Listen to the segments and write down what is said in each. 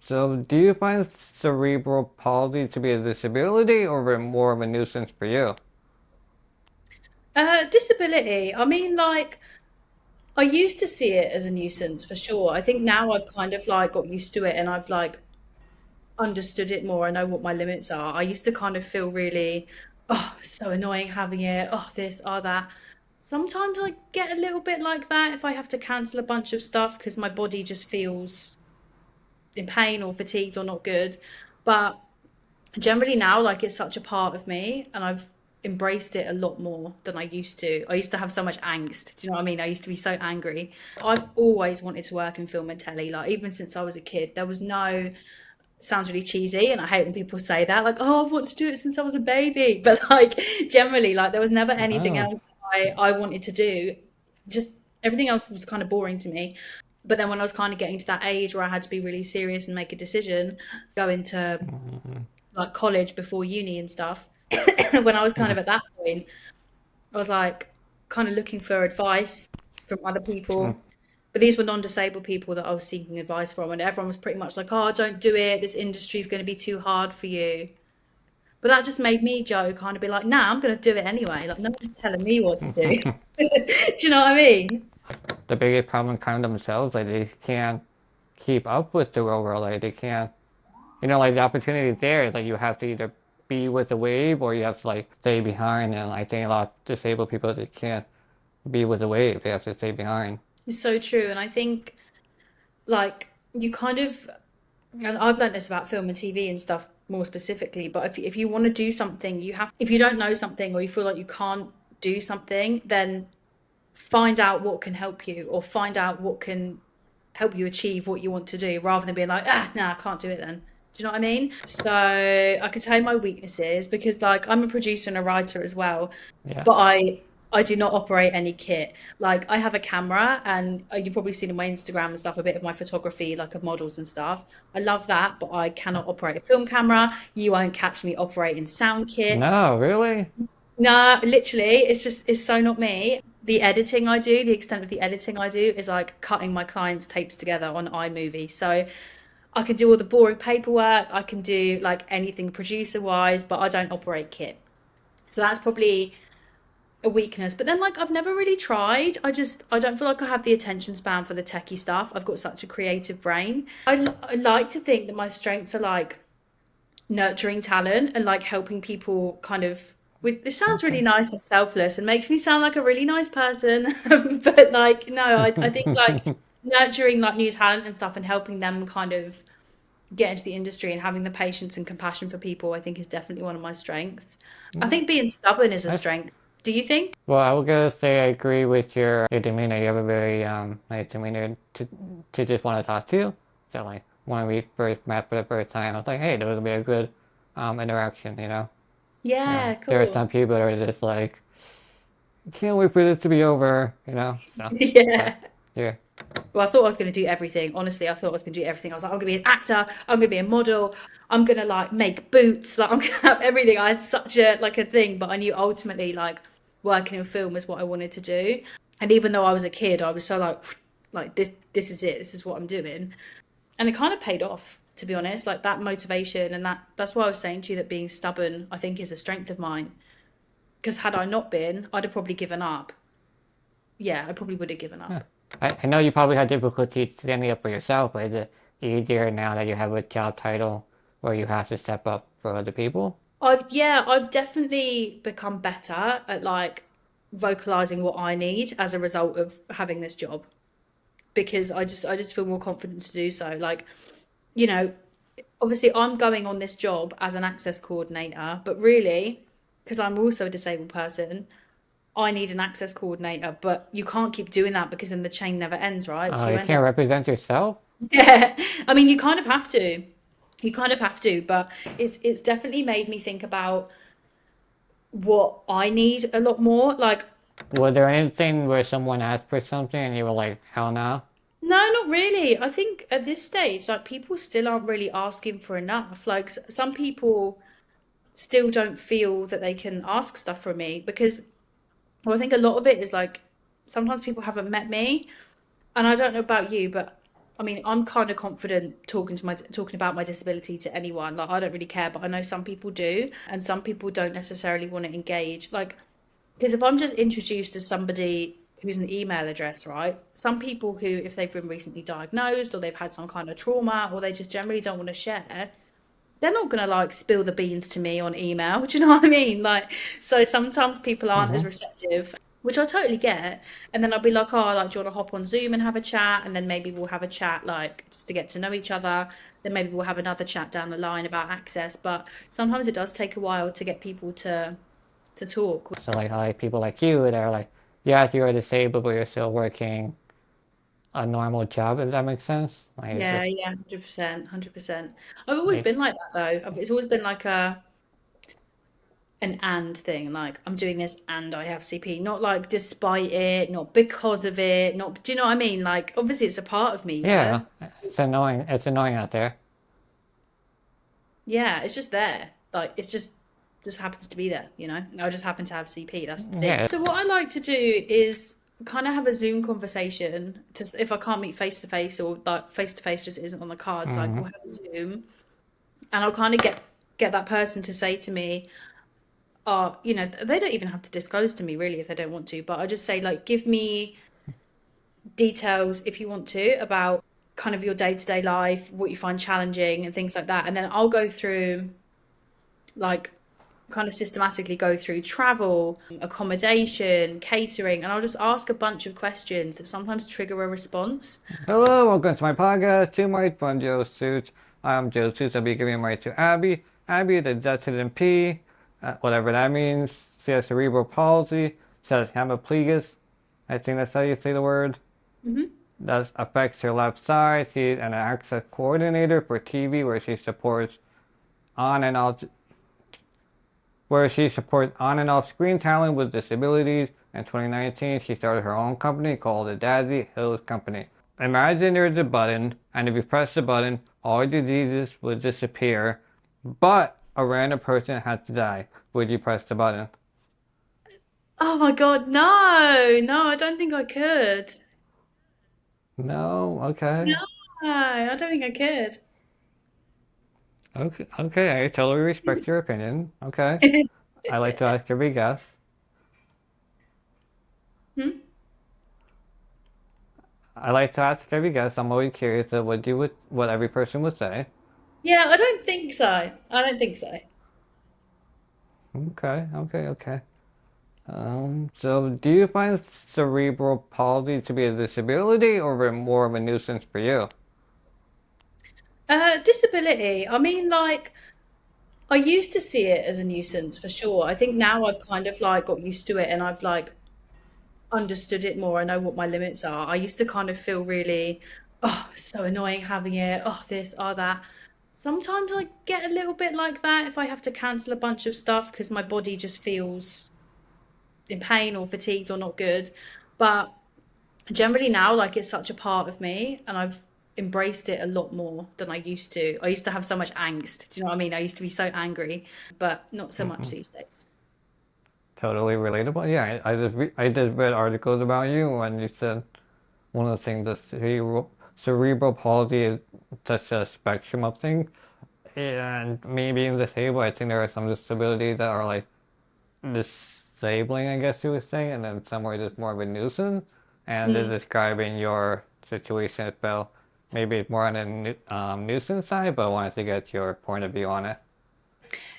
So, do you find cerebral palsy to be a disability or more of a nuisance for you? Disability. I mean, like, I used to see it as a nuisance for sure. I think now I've kind of like got used to it and I've like understood it more. I know what my limits are. I used to kind of feel really, oh, so annoying having it. Oh, this, oh, that. Sometimes I get a little bit like that if I have to cancel a bunch of stuff because my body just feels in pain or fatigued or not good. But generally now, like, it's such a part of me and I've embraced it a lot more than I used to. I used to have so much angst. Do you know what I mean? I used to be so angry. I've always wanted to work in film and telly, like even since I was a kid. There was no, sounds really cheesy and I hate when people say that, like, oh, I've wanted to do it since I was a baby. But like generally, like there was never anything Oh. else I wanted to do. Just everything else was kind of boring to me. But then when I was kind of getting to that age where I had to be really serious and make a decision, go into Mhm. like college before uni and stuff, when I was kind of at that point, I was like kind of looking for advice from other people. But these were non-disabled people that I was seeking advice from, and everyone was pretty much like, "Oh, don't do it. This industry is going to be too hard for you." But that just made me, Joe, kind of be like, "Nah, I'm going to do it anyway. Like, no one's telling me what to do." Do you know what I mean? The biggest problem kind of themselves, like they can't keep up with the real world. Like they can't, like the opportunity is there. It's like you have to either be with the wave or you have to like stay behind. And I think a lot of disabled people they can't be with the wave. They have to stay behind. It's so true, and I think like you kind of, and I've learned this about film and TV and stuff more specifically, but if you want to do something, you have, if you don't know something or you feel like you can't do something, then find out what can help you or find out what can help you achieve what you want to do rather than being like, ah, no, I can't do it then. Do you know what I mean? So I could tell you my weaknesses because like I'm a producer and a writer as well, Yeah. but I do not operate any kit. Like I have a camera and you've probably seen on my Instagram and stuff a bit of my photography, like of models and stuff. I love that, but I cannot operate a film camera. You won't catch me operating sound kit. No, really? Nah, literally, it's so not me. The editing I do, the extent of the editing I do is like cutting my clients' tapes together on iMovie. So I can do all the boring paperwork, I can do like anything producer wise, but I don't operate kit. So that's probably a weakness. But then like I've never really tried. I don't feel like I have the attention span for the techie stuff. I've got such a creative brain. I like to think that my strengths are like nurturing talent and like helping people kind of with, it sounds really nice and selfless and makes me sound like a really nice person. But like no, I think like nurturing like new talent and stuff and helping them kind of get into the industry and having the patience and compassion for people, I think is definitely one of my strengths. I Yeah. think being stubborn is a That's strength. Do you think? well. I would gotta say I agree with your demeanor. You have a very nice demeanor to just want to talk to you. So like when we first met for the first time, I was like, hey, there would be a good interaction. Yeah, There are cool. some people that are just like, can't wait for this to be over. So but Yeah. yeah. Well, I thought I was going to do everything. Honestly, I thought I was going to do everything. I was like, I'm going to be an actor. I'm going to be a model. I'm going to like make boots. Like I'm going to have everything. I had such a like a thing, but I knew ultimately like working in film is what I wanted to do. And even though I was a kid, I was so like this is it. This is what I'm doing. And it kind of paid off, to be honest. Like that motivation and that's why I was saying to you that being stubborn, I think, is a strength of mine. Because had I not been, I'd have probably given up. Yeah, I probably would have given Huh. up. I know you probably had difficulty standing up for yourself, but is it easier now that you have a job title where you have to step up for other people? I've definitely become better at like vocalizing what I need as a result of having this job because I just feel more confident to do so. Like, you know, obviously I'm going on this job as an access coordinator, but really, because I'm also a disabled person, I need an access coordinator, but you can't keep doing that because then the chain never ends, right? So you You end up, can't represent yourself? yeah. I mean, you kind of have to. You kind of have to, but it's definitely made me think about what I need a lot more. Like, Was there anything where someone asked for something and you were like, hell no? no, not really. I think at this stage, like people still aren't really asking for enough. Like some people still don't feel that they can ask stuff from me because, well, I think a lot of it is like sometimes people haven't met me, and I don't know about you, but I mean, I'm kind of confident talking about my disability to anyone. Like, I don't really care, but I know some people do, and some people don't necessarily want to engage. Like, because if I'm just introduced as somebody who's an email address, right? Some people who, if they've been recently diagnosed or they've had some kind of trauma or they just generally don't want to share, they're not going to like spill the beans to me on email. Do you know what I mean? Like, so sometimes people aren't as Mm-hmm. receptive, which I totally get. And then I'll be like, oh, like, do you want to hop on Zoom and have a chat? And then maybe we'll have a chat, like, just to get to know each other. Then maybe we'll have another chat down the line about access. But sometimes it does take a while to get people to talk. So like people like you that are like, yes, you're disabled, but you're still working a normal job, if that makes sense. Like Yeah, just yeah, 100%, 100%. I've always like been like that though. It's always been like an and thing. Like I'm doing this and I have CP, not like despite it, not because of it, not. Do you know what I mean? Like obviously it's a part of me. yeah, Yeah, it's annoying. It's annoying out there. yeah, it's just there. Like it's just happens to be there. I just happen to have CP. That's the thing. Yeah. So what I like to do is kind of have a Zoom conversation. Just if I can't meet face to face or like face to face just isn't on the cards, like Mm-hmm. we'll have a Zoom and I'll kind of get that person to say to me, they don't even have to disclose to me really if they don't want to, but I just say like, give me details if you want to about kind of your day-to-day life, what you find challenging and things like that. And then I'll go through like kind of systematically go through travel, accommodation, catering, and I'll just ask a bunch of questions that sometimes trigger a response. Hello, welcome to my podcast, Two Mic from Joe Suits. I'm Joe Suits. I'll be giving a mic to Abbie. Abbie, the Dutchman P, whatever that means. She has cerebral palsy. She has hemiplegia. I think that's how you say the word. Hmm. That affects her left side. She's an access coordinator for TV on and off where she supports on and off screen talent with disabilities. In 2019, she started her own company called the Dazzy Hills Company. Imagine there's a button, and if you press the button, all diseases would disappear, but a random person has to die. Would you press the button? Oh my God, no, no, I don't think I could. No? No, Okay. I don't think I could. Okay, okay, I totally respect your opinion. Okay. I like to ask every guest. Hmm? I like to ask every guest. I'm always curious of what every person would say. Yeah, I don't think so. I don't think so. Okay, okay, okay. So do you find cerebral palsy to be a disability or more of a nuisance for you? Disability. I mean, like, I used to see it as a nuisance for sure. I think now I've kind of like got used to it and I've like understood it more. I know what my limits are. I used to kind of feel really, oh, so annoying having it. Oh, this, oh, that. Sometimes I get a little bit like that if I have to cancel a bunch of stuff because my body just feels in pain or fatigued or not good. But generally now, like it's such a part of me and I've embraced it a lot more than I used to. I used to have so much angst. Do you know what I mean? I used to be so angry, but not so much Hmm. these days. Totally relatable. Yeah, I just read articles about you and you said one of the things that cerebral palsy is such a spectrum of things. And me being disabled, I think there are some disabilities that are like disabling, I guess you would say, and then some where it's more of a nuisance. And they're Mm. describing your situation as well. Maybe it's more on the nuisance side, but I wanted to get your point of view on it.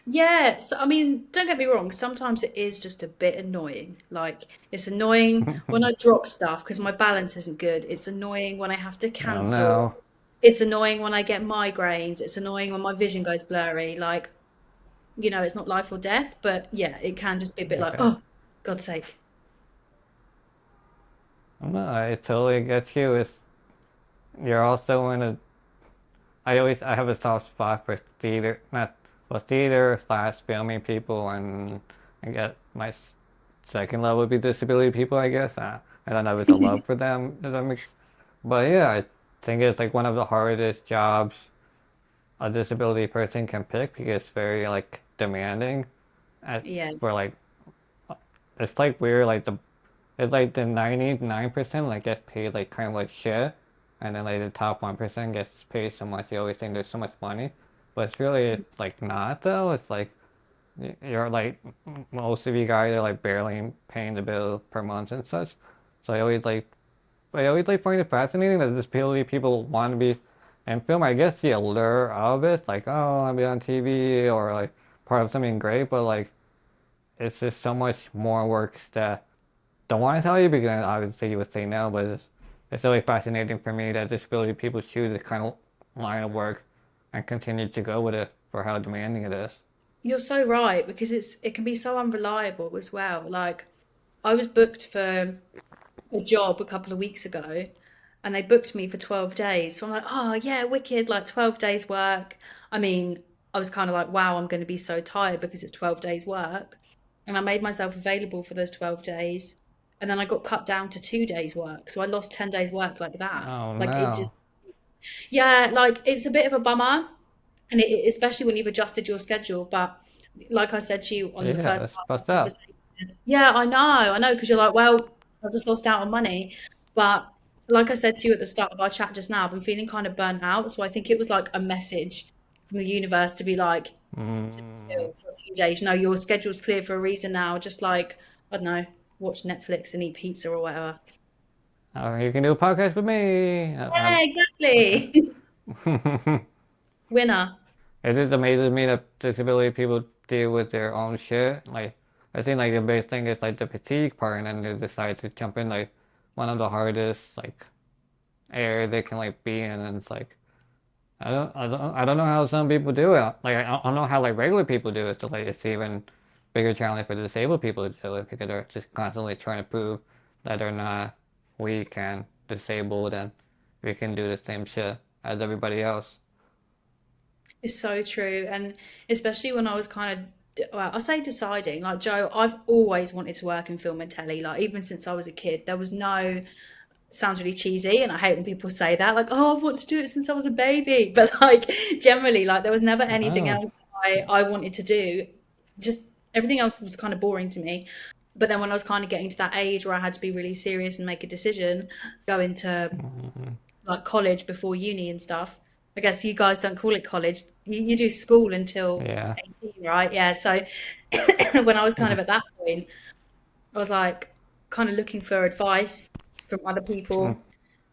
Yeah, so I mean, don't get me wrong, sometimes it is just a bit annoying. Like, it's annoying when I drop stuff because my balance isn't good. It's annoying when I have to Oh cancel. no. It's annoying when I get migraines. It's annoying when my vision goes blurry. Like, it's not life or death, but yeah, it can just be a bit like, Okay. oh, God's sake. No, I totally get you. You're also in a I have a soft spot for theater, not well, theater slash filming people, and I guess my second love would be disability people. I guess I don't know if it's a love for them. If that makes, but yeah, I think it's like one of the hardest jobs a disability person can pick because it's very like demanding. At, Yeah. for like it's like weird like the it's like the 99% like get paid like kind of like shit, and then like the top 1% gets paid so much. You always think there's so much money, but it's really like not though. It's like you're like most of you guys are like barely paying the bill per month and such. So I always like find it fascinating that disability people want to be in film. I guess the allure of it, like oh I'll be on TV or like part of something great, but like it's just so much more work that don't want to tell you because obviously you would say no, but it's really fascinating for me that disability people choose this kind of line of work and continue to go with it for how demanding it is. You're so right because it can be so unreliable as well. Like I was booked for a job a couple of weeks ago and they booked me for 12 days. So I'm like, oh yeah, wicked, like 12 days work. I mean, I was kind of like, wow, I'm going to be so tired because it's 12 days work. And I made myself available for those 12 days. And then I got cut down to 2 days work. So I lost 10 days work like that. Oh Like it no. just, yeah, like it's a bit of a bummer. And especially when you've adjusted your schedule. But like I said to you on the Yeah, first that's part of fucked the up. conversation, yeah, I know, because you're like, well, I've just lost out on money. But like I said to you at the start of our chat just now, I've been feeling kind of burnt out. So I think it was like a message from the universe to be like, Mm. chill for a few days. No, your schedule's clear for a reason now. Just like, I don't know, watch Netflix and eat pizza or whatever. Oh, you can do a podcast with me. Yeah, exactly. Winner. It just amazes me that disability people deal with their own shit. Like, I think like the big thing is like the fatigue part, and then they decide to jump in like one of the hardest like area they can like be in, and it's like I don't know how some people do it. Like I don't know how like regular people do it. So like it's even bigger challenge for the disabled people to do it because they're just constantly trying to prove that they're not weak and disabled and we can do the same shit as everybody else. It's so true. And especially when I was kind of, well, I say deciding, like Joe, I've always wanted to work in film and telly. Like even since I was a kid, there was no, sounds really cheesy and I hate when people say that, like, oh, I've wanted to do it since I was a baby. But like generally, like there was never anything Oh, else I wanted to do. Just everything else was kind of boring to me. But then when I was kind of getting to that age where I had to be really serious and make a decision, go into mhm. like college before uni and stuff. I guess you guys don't call it college. You do school until Yeah. 18, right? Yeah. So when I was kind of at that point, I was like kind of looking for advice from other people.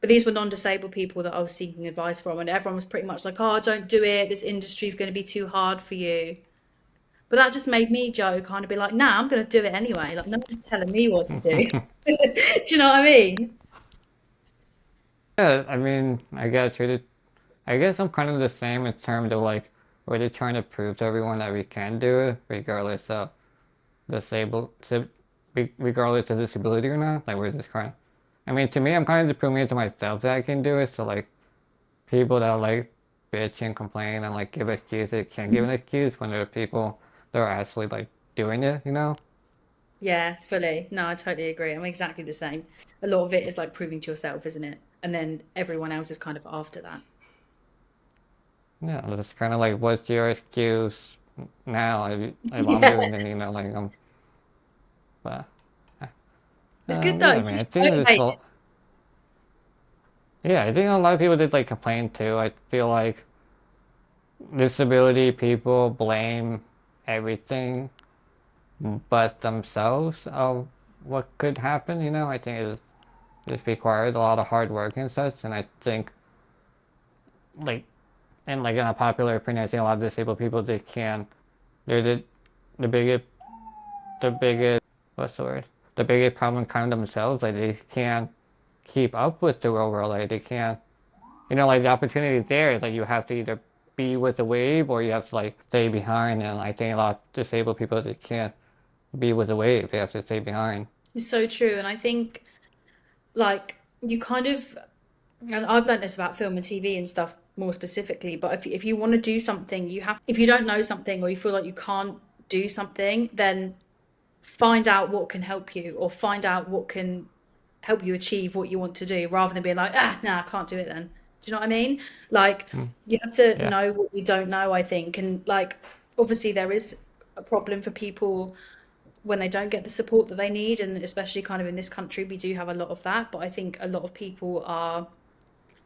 But these were non-disabled people that I was seeking advice from, and everyone was pretty much like, "Oh, don't do it. This industry is going to be too hard for you." But that just made me, Joe, kind of be like, "Nah, I'm going to do it anyway. Like, no one's telling me what to do." Do you know what I mean? Yeah, I mean, I get treated. I guess I'm kind of the same in terms of like we're just trying to prove to everyone that we can do it, regardless of disabled, regardless of disability or not. Like we're just trying. I mean, to me, I'm kind of just proving it to myself that I can do it. So like people that like bitch and complain and like give excuses can't give an excuse when there are people that are actually like doing it. You know? Yeah, fully. No, I totally agree. I'm exactly the same. A lot of it is like proving to yourself, isn't it? And then everyone else is kind of after that. Yeah, it's kind of like, what's your excuse now if I'm Yeah, doing it? You know, like but. it's good though. Yeah, I It mean, I keeps think you there's motivated. yeah, I think a lot of people did like complain too. I feel like disability people blame everything but themselves of what could happen, you know? I think it requires a lot of hard work and such, and I think like and like in a popular opinion, I think a lot of disabled people they're the biggest the biggest what's the word? The biggest problem kind of themselves, like they can't keep up with the real world, like they can't you know, like the opportunity is there. It's like you have to either be with the wave or you have to like stay behind. And I think a lot of disabled people that can't be with the wave, they have to stay behind. It's so true. And I think like you kind of, and I've learned this about film and TV and stuff more specifically, but if you want to do something, you have, if you don't know something or you feel like you can't do something, then find out what can help you or find out what can help you achieve what you want to do rather than being like, ah, no, I can't do it then. Do you know what I mean? Like, Mm, you have to yeah. know what you don't know, I think. And like, obviously, there is a problem for people when they don't get the support that they need. And especially kind of in this country, we do have a lot of that. But I think a lot of people are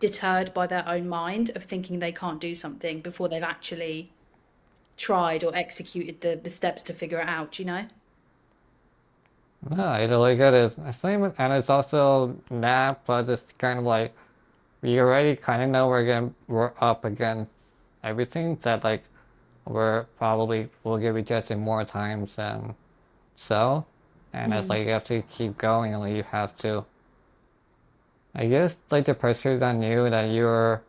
deterred by their own mind of thinking they can't do something before they've actually tried or executed the steps to figure it out, you know? No, I totally get it. Same, and it's also that, but it's kind of like we already kind of know we're up against everything that like we're probably will get rejected more times than so, and it's Mm. like you have to keep going, and like you have to. I guess like the pressure's on you that you're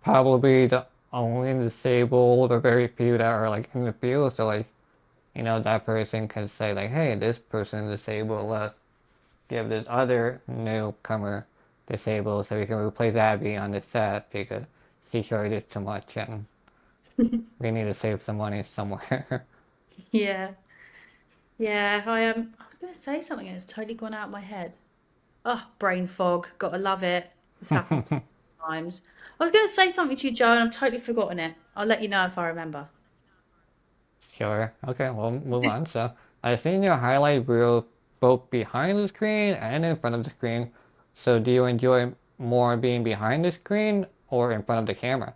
probably the only disabled or very few that are like in the field, so like that person can say like, hey, this person is disabled, let's give this other newcomer disabled so we can replace Abbie on the set because she sure is too much and we need to save some money somewhere. Yeah. Yeah, I was gonna say something and it's totally gone out of my head. Oh, brain fog. Gotta love it. This happens to me sometimes. I was gonna say something to you, Joe, and I've totally forgotten it. I'll let you know if I remember. Sure. Okay, we'll move on. So I've seen your highlight reel both behind the screen and in front of the screen. So do you enjoy more being behind the screen or in front of the camera?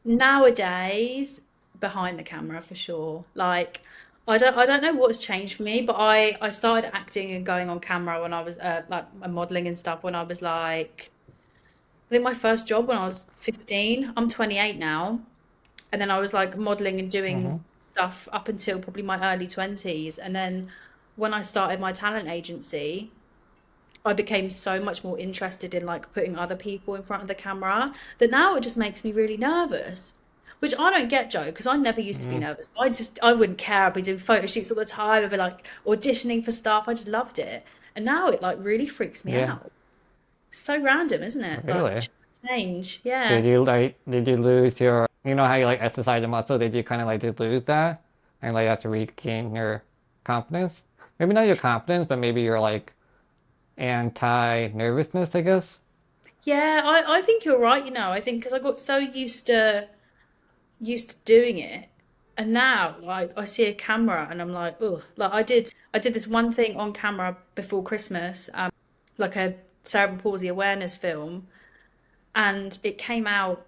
Nowadays, behind the camera for sure. Like, I don't know what's changed for me, but I started acting and going on camera when I was like modeling and stuff when I was like I think my first job when I was 15. I'm 28 now. And then I was like modeling and doing Mm-hmm. stuff up until probably my early 20s. And then when I started my talent agency, I became so much more interested in like putting other people in front of the camera that now it just makes me really nervous. Which I don't get, Joe, because I never used to be Mm, nervous. I wouldn't care. I'd be doing photo shoots all the time. I'd be like auditioning for stuff. I just loved it. And now it like really freaks me yeah, out. It's so random, isn't it? Like really. change. Yeah. Did you lose your, how you like exercise the muscle? Did you kind of like just lose that and like have to regain your confidence? Maybe not your confidence, but maybe your like anti-nervousness, I guess. Yeah, I think you're right, you know. I think because I got so used to doing it, and now like I see a camera and I'm like, oh, like I did this one thing on camera before Christmas, like a cerebral palsy awareness film, and it came out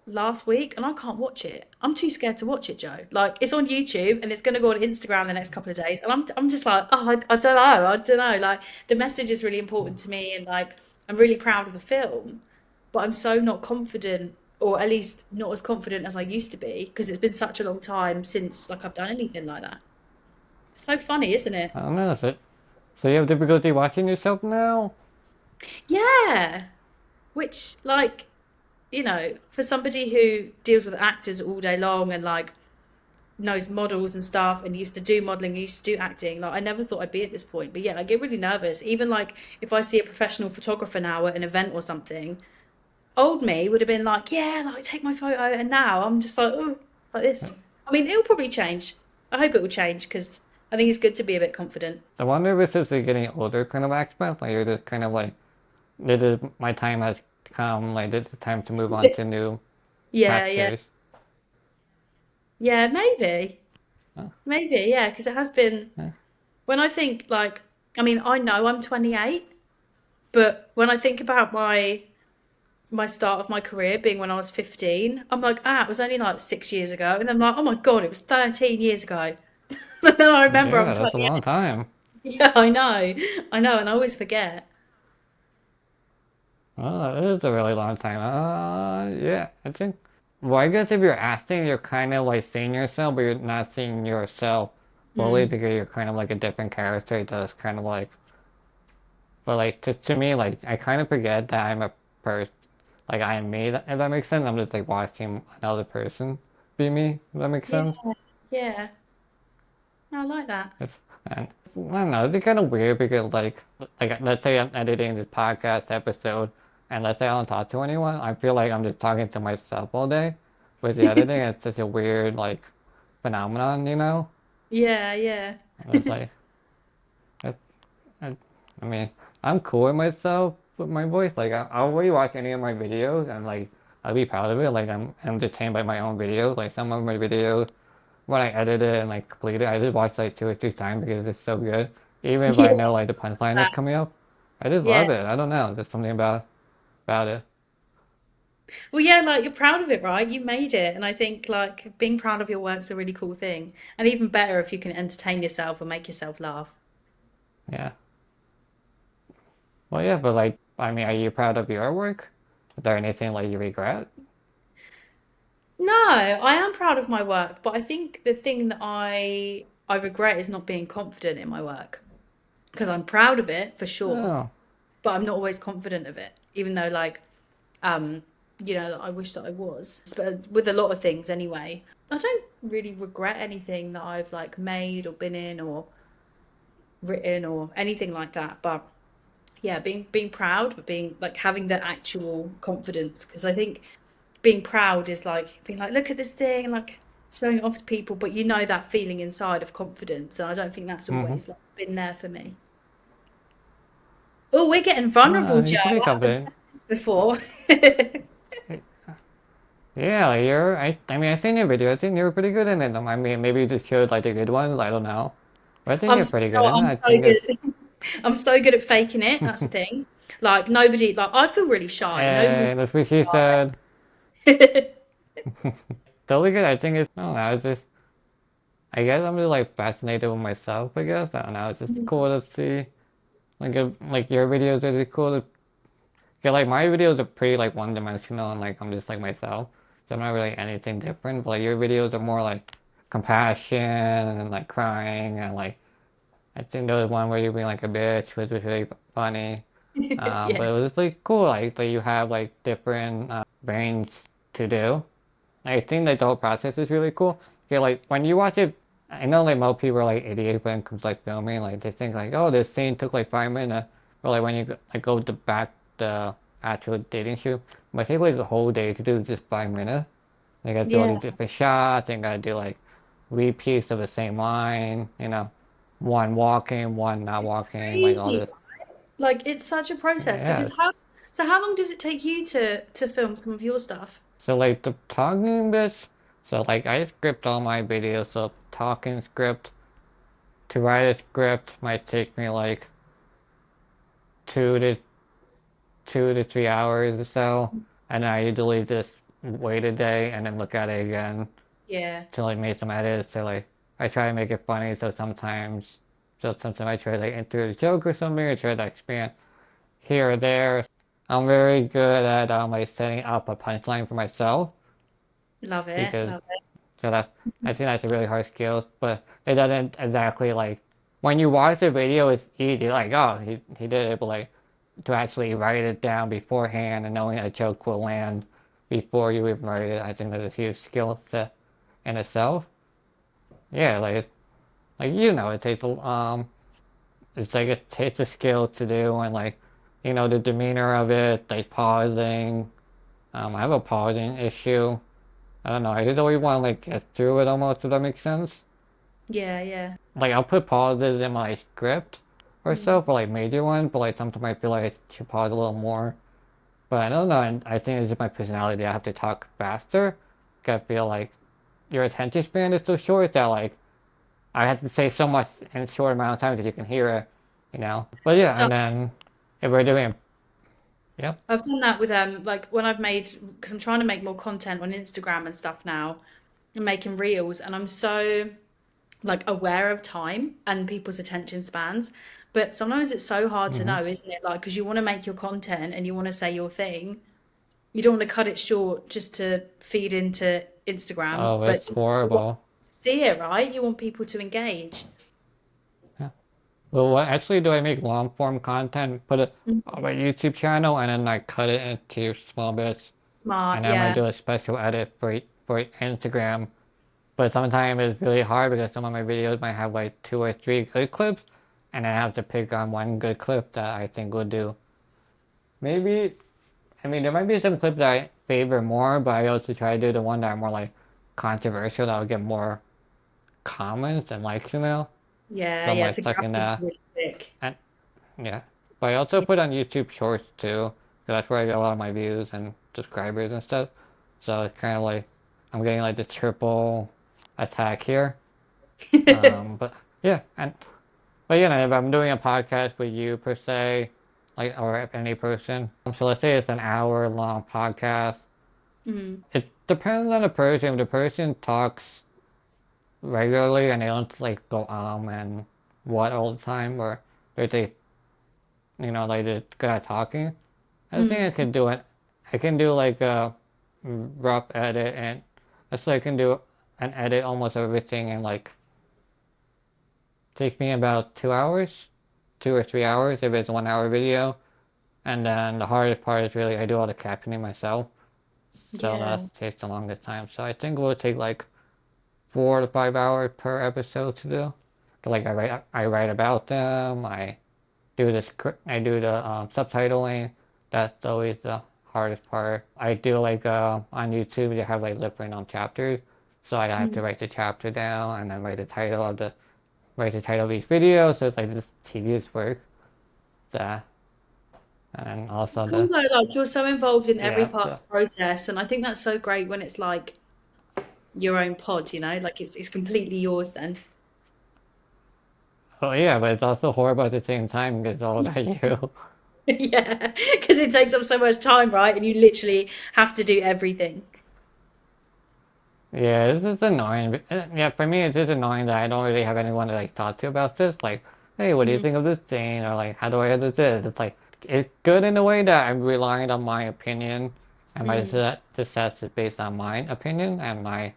last week, and I can't watch it. I'm too scared to watch it, Joe. Like it's on YouTube and it's gonna go on Instagram the next couple of days, and I'm just like, oh, I don't know, I don't know. Like the message is really important to me, and like I'm really proud of the film, but I'm so not confident, or at least not as confident as I used to be, because it's been such a long time since like I've done anything like that. So funny, isn't it? I don't know. So you have difficulty watching yourself now? Yeah. Which like, for somebody who deals with actors all day long and like knows models and stuff and used to do modeling, used to do acting. Like I never thought I'd be at this point. But yeah, I get really nervous. Even like if I see a professional photographer now at an event or something, old me would have been like, yeah, like take my photo. And now I'm just like, oh, like this. I mean, it'll probably change. I hope it will change because I think it's good to be a bit confident. I wonder if it's just a getting older kind of aspect. Like you're just kind of like, my time has come. Like this is time to move on to new Yeah, yeah. patches. Yeah, maybe. Uh, Maybe, yeah, because it has been yeah. when I think like I mean, I know I'm 28, but when I think about my start of my career being when I was 15, I'm like, it was only like 6 years ago. And I'm like, oh my God, it was 13 years ago. And then I remember I'm Yeah, that's a long 28. time. Yeah, I know. I know, and I always forget. Oh, it is a really long time. Yeah, I think. Well, I guess if you're acting, you're kind of like seeing yourself, but you're not seeing yourself fully Mm. because you're kind of like a different character that's kind of like. But like to me, like I kind of forget that I'm a person, like I am me. If that makes sense, I'm just like watching another person be me. If that makes Yeah, sense. yeah. No, I like that. And I don't know, it's kind of weird because like let's say I'm editing this podcast episode, and let's say I don't talk to anyone, I feel like I'm just talking to myself all day. With the editing, it's such a weird like phenomenon. Yeah, yeah. It's like it's, it, I mean, I'm cool with myself with my voice. Like I'll rewatch any of my videos and like I'll be proud of it. Like I'm entertained by my own videos. Like some of my videos when I edit it and like complete it, I just watch like 2 or 3 times because it's so good. Even if I Yeah, know like the punchline is coming up, I just yeah. love it. I don't know, there's something about. about it. Well, yeah, like you're proud of it, right? You made it. And I think like being proud of your work's a really cool thing. And even better if you can entertain yourself and make yourself laugh. Yeah. Well, yeah, but like, I mean, are you proud of your work? Is there anything like you regret? No, I am proud of my work, but I think the thing that I regret is not being confident in my work. Because I'm proud of it for sure, Oh, but I'm not always confident of it. Even though like um I wish that I was. But with a lot of things anyway. I don't really regret anything that I've like made or been in or written or anything like that. But yeah, being proud, but being like having the actual confidence. Because I think being proud is like being like, look at this thing, and like showing it off to people, but you know that feeling inside of confidence. And I don't think that's mm-hmm. always like been there for me. Oh, we're getting vulnerable, No, Joe. you should be I haven't said confident. this before. Yeah, like I mean, I seen your video. I think you were pretty good in it. I mean, maybe you just showed like the good ones. I don't know. But I think you're pretty good in it. I'm I so think it's, good. I'm so good at faking it. That's the thing. Like nobody, like I feel really shy. Nobody and that's what she said. shy. Totally good. I think it's, I don't know, it's just, I guess I'm just like fascinated with myself, I guess. I don't know, it's just cool to see. Like your videos are just cool to, yeah, like my videos are pretty like one-dimensional and like I'm just like myself. So I'm not really anything different, but like your videos are more like compassion and like crying and like, I think there was one where you're being like a bitch, which was really funny. Yeah, But it was just like cool, like that you have like different brains to do. I think like the whole process is really cool. Okay, like when you watch it, I know like most people are like idiots when it comes to, like filming. Like they think like, oh, this scene took like 5 minutes. But like when you like go to back the actual dating shoot, it might take like a whole day to do just 5 minutes. They gotta do all yeah. these different shots. They gotta do like repeats of the same line. One walking, one not It's walking, like all crazy. this. Like it's such a process Yeah. because how long does it take you to film some of your stuff? So like the talking bits. So like I script all my videos. So talking script. To write a script might take me like 2 to 3 hours or so, and I usually just wait a day and then look at it again Yeah. to like make some edits. So like I try to make it funny. So sometimes I try to like insert a joke or something, or try to expand here or there. I'm very good at like setting up a punchline for myself Love it. because Love it. so that I think that's a really hard skill, but it doesn't exactly like when you watch the video, it's easy. Like, oh, he did it, but like to actually write it down beforehand and knowing a joke will land before you even write it, I think that's a huge skill set in itself. Yeah, like it takes it's like it takes a skill to do, and like the demeanor of it, like pausing. I have a pausing issue. I don't know. I just always want to like get through it almost, if that makes sense. Yeah, yeah. Like I'll put pauses in my script or Mm. so for like major ones, but like sometimes I feel like I should pause a little more. But I don't know, and I think it's just my personality. I have to talk faster. 'Cause I feel like your attention span is so short that like I have to say so much in a short amount of time that you can hear it. But yeah, So and then if we're doing, yeah. I've done that with like when I've made because I'm trying to make more content on Instagram and stuff now. I'm making reels and I'm so like aware of time and people's attention spans. But sometimes it's so hard to Mm-hmm. know, isn't it? Like, because you want to make your content and you want to say your thing. You don't want to cut it short just to feed into Instagram, Oh, but it's you want horrible. to see it, right? You want people to engage. Yeah. Well, what actually do I make long form content, put it on my YouTube channel, and then like cut it into small bits, and Smart, then I yeah. do a special edit for Instagram. But sometimes it's really hard because some of my videos might have like 2 or 3 good clips, and I have to pick on one good clip that I think will do. Maybe, I mean, there might be some clips that I favor more, but I also try to do the one that are more like controversial that will get more comments and likes. Yeah, So I'm yeah, like to stuck grab in people that. really quick. And yeah, but I also Yeah. put on YouTube Shorts too, because that's where I get a lot of my views and subscribers and stuff. So it's kind of like I'm getting like the triple attack here. But yeah, but if I'm doing a podcast with you per se, like, or if any person. So let's say it's an hour long podcast. Mm. It depends on the person. If the person talks regularly and they don't like go and what all the time, or if they, like they're good at talking, I think I Mm. can do it. I can do like a rough edit, and so I can do an edit almost everything and like take me about 2 hours, 2 or 3 hours if it's a 1 hour video. And then the hardest part is really I do all the captioning myself, so Yeah. that takes the longest time. So I think it will take like 4 to 5 hours per episode to do. Like I write about them. I do the subtitling. That's always the hardest part. I do like on YouTube they have like different chapters, so I have to Mm. write the chapter down and then write the title of each video. So it's like this tedious work. That and It's also cool the though, like you're so involved in every yeah part of the the process, and I think that's so great when it's like your own pod, like it's completely yours then. oh yeah, but it's also horrible at the same time because it's all about you. Yeah, because it takes up so much time, right? And you literally have to do everything. Yeah, this is annoying. Yeah, for me, it's just annoying that I don't really have anyone to like talk to about this. Like, hey, what do you Mm. think of this thing? Or like, how do I edit this? It's like it's good in a way that I'm relying on my opinion, and my Mm. success is based on my opinion and I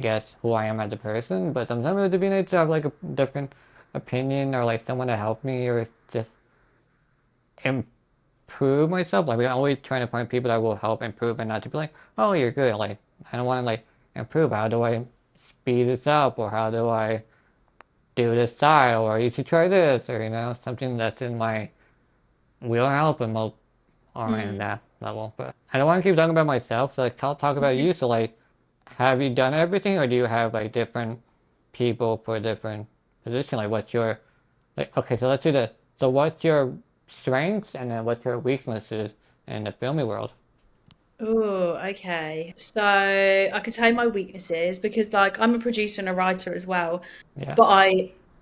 guess, who I am as a person. But sometimes it would be nice to have like a different opinion or like someone to help me or just improve myself. Like, we're always trying to find people that will help improve and not to be like, oh, you're good. Like, I don't want to like improve. How do I speed this up, or how do I do this style, or you should try this, or something that's in my wheelhouse, but most aren't in Mm. that level. But I don't want to keep talking about myself, so like, I'll talk about you. So like, have you done everything, or do you have like different people for different position? Like, what's your like? Okay, so let's do this. So what's your strengths, and then what's your weaknesses in the filming world? Oh, okay. So I could tell you my weaknesses because like I'm a producer and a writer as well, Yeah. but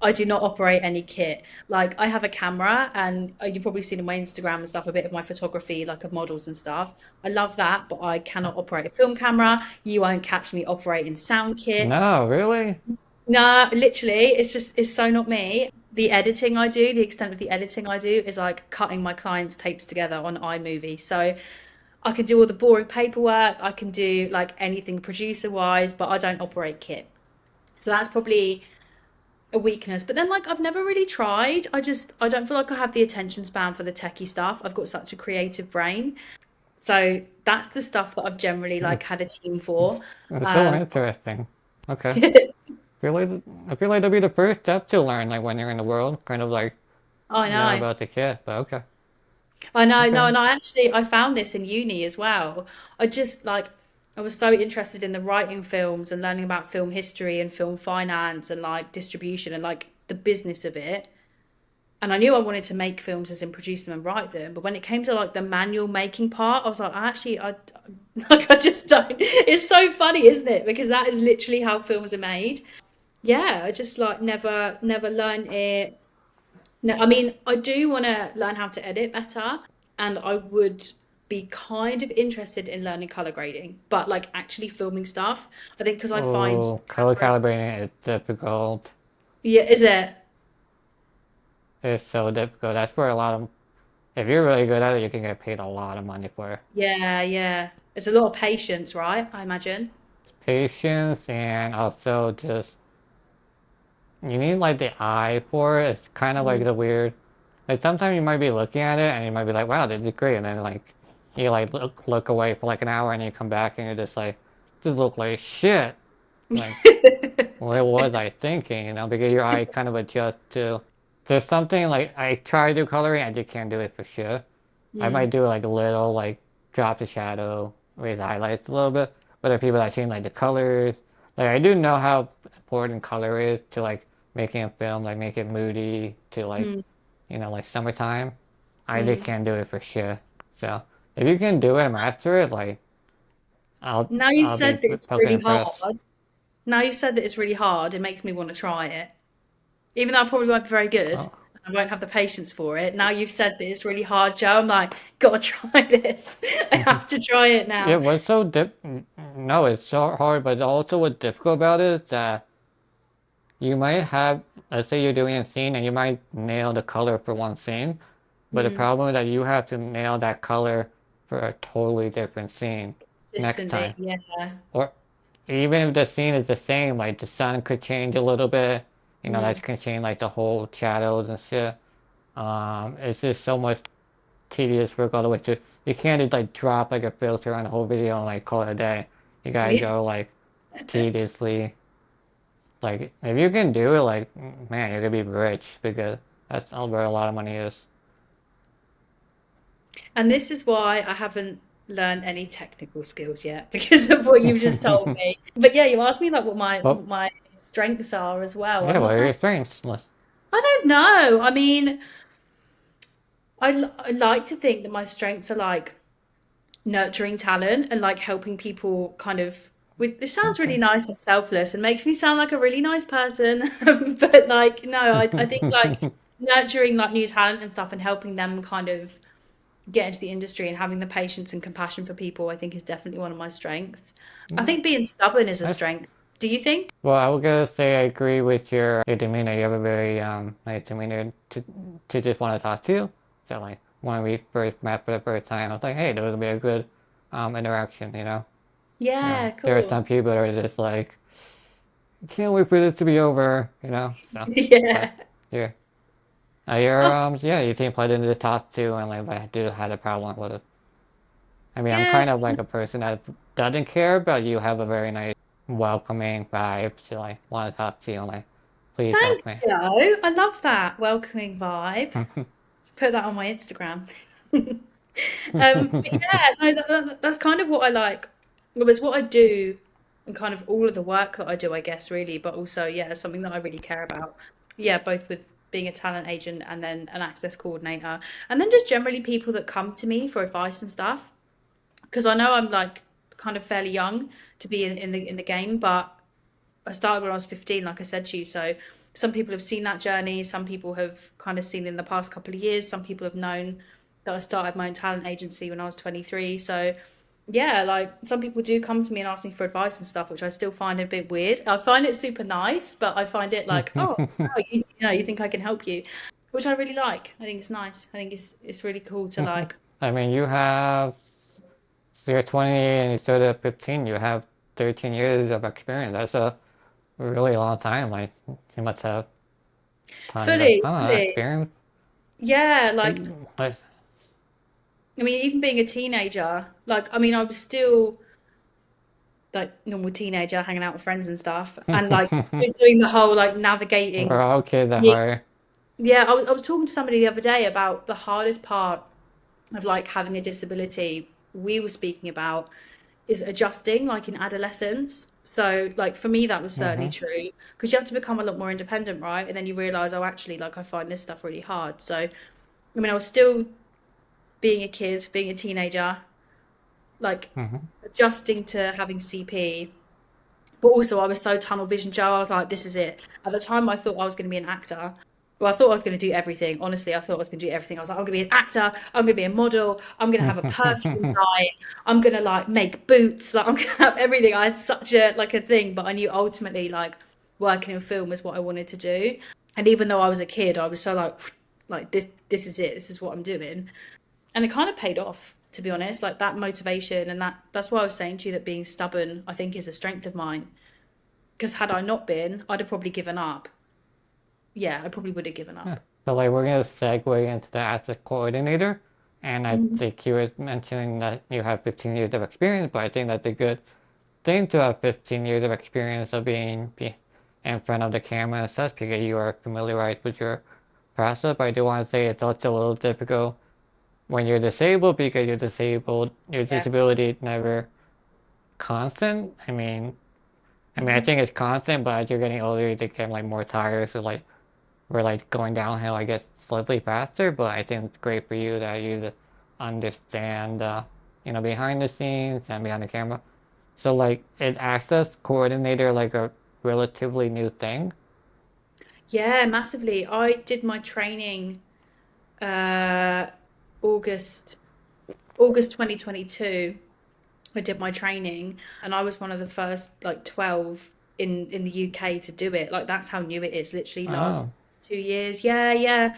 I do not operate any kit. Like I have a camera and you've probably seen on my Instagram and stuff a bit of my photography, like of models and stuff. I love that, but I cannot operate a film camera. You won't catch me operating sound kit. No, really? Nah, literally, it's so not me. The editing I do, the extent of the editing I do is like cutting my clients' tapes together on iMovie. So I can do all the boring paperwork, I can do like anything producer wise, but I don't operate kit. So that's probably a weakness. But then like I've never really tried. I don't feel like I have the attention span for the techie stuff. I've got such a creative brain. So that's the stuff that I've generally like had a team for. It's so Um interesting. Okay. Feel like I feel like that'd be the first step to learn, like when you're in the world, kind of like I learn know. about the kid. But okay, I know, no, okay. and I found this in uni as well. I just like I was so interested in the writing films and learning about film history and film finance and like distribution and like the business of it. And I knew I wanted to make films as in produce them and write them. But when it came to like the manual making part, I was like, I like I just don't. It's so funny, isn't it? Because that is literally how films are made. Yeah, I just like never learned it. No, I mean, I do want to learn how to edit better, and I would be kind of interested in learning color grading, but like actually filming stuff. I think because I find Oh, color calibrating is difficult. yeah, is it? It's so difficult. That's where a lot of if you're really good at it, you can get paid a lot of money for it. Yeah, yeah. It's a lot of patience, right? I imagine. Patience, and also just you need like the eye for it. It's kind of like Mm. the weird. Like sometimes you might be looking at it and you might be like, "Wow, this is great," and then like you like look away for like an hour and you come back and you're just like, "This look like shit." Like, what was I thinking? Because your eye kind of adjusts to. There's something like I try to do coloring, I just can't do it for sure. I might Mm, do like a little like drop the shadow, raise the highlights a little bit, but there are people that change like the colors. Like I do know how important color is to like making a film, like make it moody to like mm, like summertime. I just mm. can't do it for sure. So if you can do it and master it, like Now you've I'll be said that it's fucking really impressed. hard. Now you've said that it's really hard. It makes me want to try it, even though I probably won't be very good. Oh. I won't have the patience for it. Now you've said that it's really hard, Joe. I'm like, gotta try this. I have to try it Yeah, now. what's so no, it's so hard, but also what's difficult about it is that you might have, let's say you're doing a scene and you might nail the color for one scene, but the Mm, problem is that you have to nail that color for a totally different scene next consistently, time. yeah. Or even if the scene is the same, like the sun could change a little bit, that Mm, can change like the whole shadows and shit. It's just so much tedious work all the way through. You can't just like drop like a filter on the whole video and like call it a day. You gotta yeah. go like tediously. Like if you can do it, like man, you're gonna be rich because that's where a lot of money is. And this is why I haven't learned any technical skills yet because of what you've just told me. But yeah, you asked me like what But my strengths are as well. yeah, I'm what like, are your strengths? I don't know. I mean, I like to think that my strengths are like nurturing talent and like helping people kind of with it sounds really Okay. nice and selfless and makes me sound like a really nice person. But like no, I think like nurturing like new talent and stuff and helping them kind of get into the industry and having the patience and compassion for people, I think is definitely one of my strengths. I Yeah, think being stubborn is a that's strength. Do you think? well. I was gonna say I agree with your demeanor. You have a very nice demeanor to just want to talk to you. So like when we first met for the first time, I was like, hey, there would be a good interaction. Yeah, There are cool. some people that are just like, can't wait for this to be over. So, but Yeah. you're Oh, yeah, you seem pleasant to talk to, and like I do have a problem with it. I mean, I'm yeah. kind of like a person that doesn't care, but you have a very nice, welcoming vibe to like want to talk to you and like, please help Thanks, me. Joe. I love that welcoming vibe. Put that on my Instagram. But yeah, no, that's kind of what I like. It was what I do and kind of all of the work that I do, I guess, really, but also, yeah, something that I really care about. Yeah, both with being a talent agent and then an access coordinator, and then just generally people that come to me for advice and stuff. Because I know I'm like kind of fairly young to be in the game, but I started when I was 15, like I said to you. So some people have seen that journey. Some people have kind of seen in the past couple of years. Some people have known that I started my own talent agency when I was 23. So yeah, like some people do come to me and ask me for advice and stuff, which I still find a bit weird. I find it super nice, but I find it like, oh, wow, you think I can help you, which I really like. I think it's nice. I think it's really cool to like. I mean, you're 20 and you started at 15, you have 13 years of experience. That's a really long time. Like, you must have tons of, Fully, I don't know, fully. experience. Yeah, Like, like like, I mean, even being a teenager, like I mean, I was still like normal teenager hanging out with friends and stuff and like doing the whole like we're navigating all kids at the heart. yeah I was talking to somebody the other day about the hardest part of like having a disability we were speaking about is adjusting like in adolescence. So like for me that was certainly Hmm. true because you have to become a lot more independent, right? And then you realize, oh actually like I find this stuff really hard. So I mean I was still being a kid, being a teenager, like Hmm. adjusting to having CP. But also, I was so tunnel vision, Joe. I was like, this is it. At the time, I thought I was going to be an actor. Well, I thought I was going to do everything. Honestly, I thought I was going to do everything. I was like, I'm going to be an actor. I'm going to be a model. I'm going to have a perfume line. I'm going to like make boots. Like I'm going to have everything. I had such a like a thing, but I knew ultimately like working in film was what I wanted to do. And even though I was a kid, I was so like this is it. This is what I'm doing. And it kind of paid off, to be honest. Like that motivation and that's why I was saying to you that being stubborn, I think, is a strength of mine because had I not been, I'd have probably given up. Yeah, I probably would have given Yeah. up. So like we're gonna segue into the asset coordinator, and I Mhm. think you were mentioning that you have 15 years of experience, but I think that's a good thing to have 15 years of experience of being in front of the camera and such because you are familiarized with your process. But I do want to say it's also a little difficult when you're disabled because you're disabled. Your Yeah. disability is never constant. I Hmm. think it's constant, but as you're getting older, you get like more tired. So like we're like going downhill, I guess, slightly faster. But I think it's great for you that you understand, behind the scenes and behind the camera. So like, is access coordinator like a relatively new thing? Yeah, massively. I did my training uh August August 2022. I did my training and I was one of the first like 12 in the UK to do it. Like that's how new it is. Literally last Oh, 2 years. Yeah, yeah.